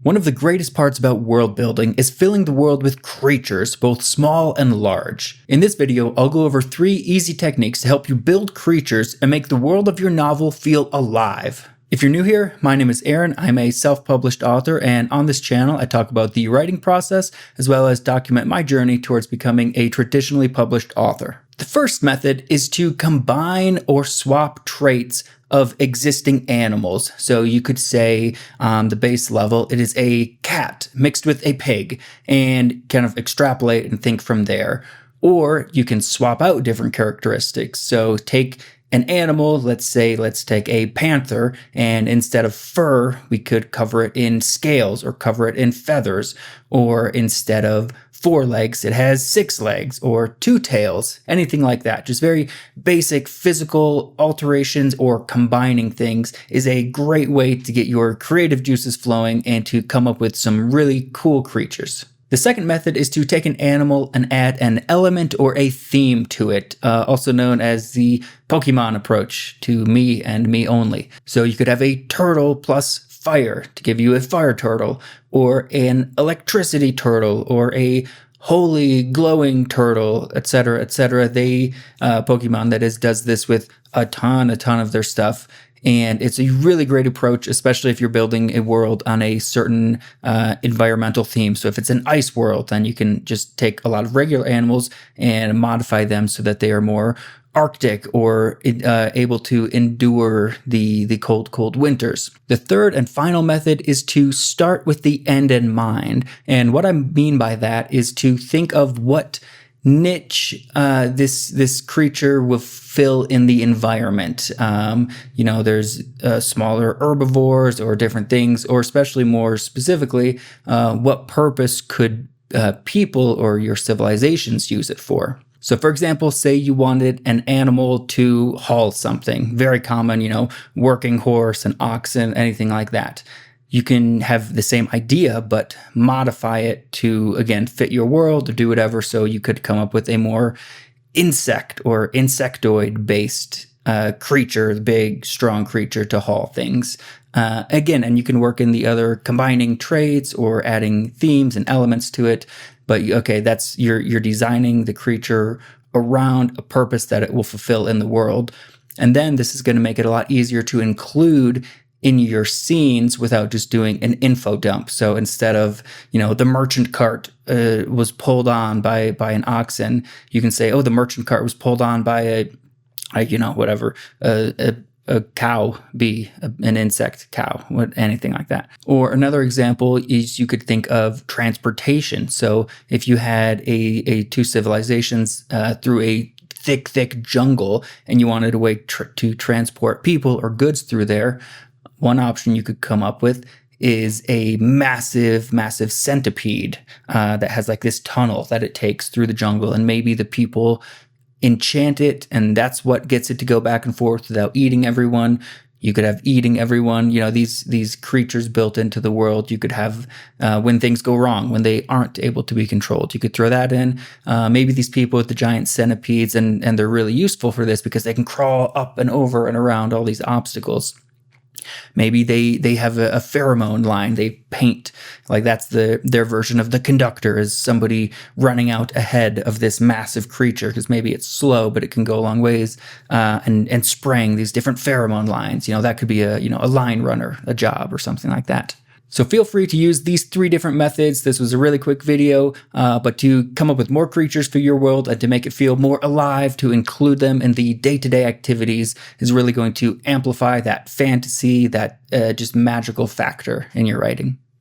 One of the greatest parts about world building is filling the world with creatures, both small and large. In this video, I'll go over 3 easy techniques to help you build creatures and make the world of your novel feel alive. If you're new here, my name is Aaron. I'm a self-published author, and on this channel, I talk about the writing process as well as document my journey towards becoming a traditionally published author. The first method is to combine or swap traits of existing animals. So you could say on the base level, it is a cat mixed with a pig, and kind of extrapolate and think from there. Or you can swap out different characteristics. So take an animal, let's take a panther, and instead of fur, we could cover it in scales or cover it in feathers. Or instead of 4 legs, it has 6 legs or 2 tails, anything like that. Just very basic physical alterations or combining things is a great way to get your creative juices flowing and to come up with some really cool creatures. The second method is to take an animal and add an element or a theme to it, also known as the Pokemon approach, to me and me only. So you could have a turtle plus fire to give you a fire turtle, or an electricity turtle, or a holy glowing turtle, etc., etc. They, Pokemon that is, does this with a ton of their stuff. And it's a really great approach, especially if you're building a world on a certain environmental theme. So if it's an ice world, then you can just take a lot of regular animals and modify them so that they are more Arctic or able to endure the cold winters. The third and final method is to start with the end in mind. And what I mean by that is to think of what niche this creature will fill in the environment. There's smaller herbivores or different things, or especially more specifically, what purpose could people or your civilizations use it for? So for example, say you wanted an animal to haul something, very common, working horse, an oxen, anything like that. You can have the same idea, but modify it to, again, fit your world or do whatever. So you could come up with a more insect or insectoid-based creature, big, strong creature to haul things. Again, and you can work in the other combining traits or adding themes and elements to it. But okay, that's you're designing the creature around a purpose that it will fulfill in the world. And then this is going to make it a lot easier to include in your scenes without just doing an info dump. So instead of, the merchant cart was pulled on by an oxen, you can say, oh, the merchant cart was pulled on by a cow, an insect cow, anything like that. Or another example is you could think of transportation. So if you had a 2 civilizations through a thick jungle and you wanted a way to transport people or goods through there, one option you could come up with is a massive centipede that has like this tunnel that it takes through the jungle, and maybe the people enchant it, and that's what gets it to go back and forth without eating everyone. You could have eating everyone, these creatures built into the world. You could have when things go wrong, when they aren't able to be controlled. You could throw that in. Maybe these people with the giant centipedes, and they're really useful for this because they can crawl up and over and around all these obstacles. Maybe they have a pheromone line they paint, like that's their version of the conductor, is somebody running out ahead of this massive creature because maybe it's slow but it can go a long ways, and spraying these different pheromone lines. That could be a line runner, a job or something like that. So feel free to use these 3 different methods. This was a really quick video, but to come up with more creatures for your world and to make it feel more alive, to include them in the day-to-day activities is really going to amplify that fantasy, that just magical factor in your writing.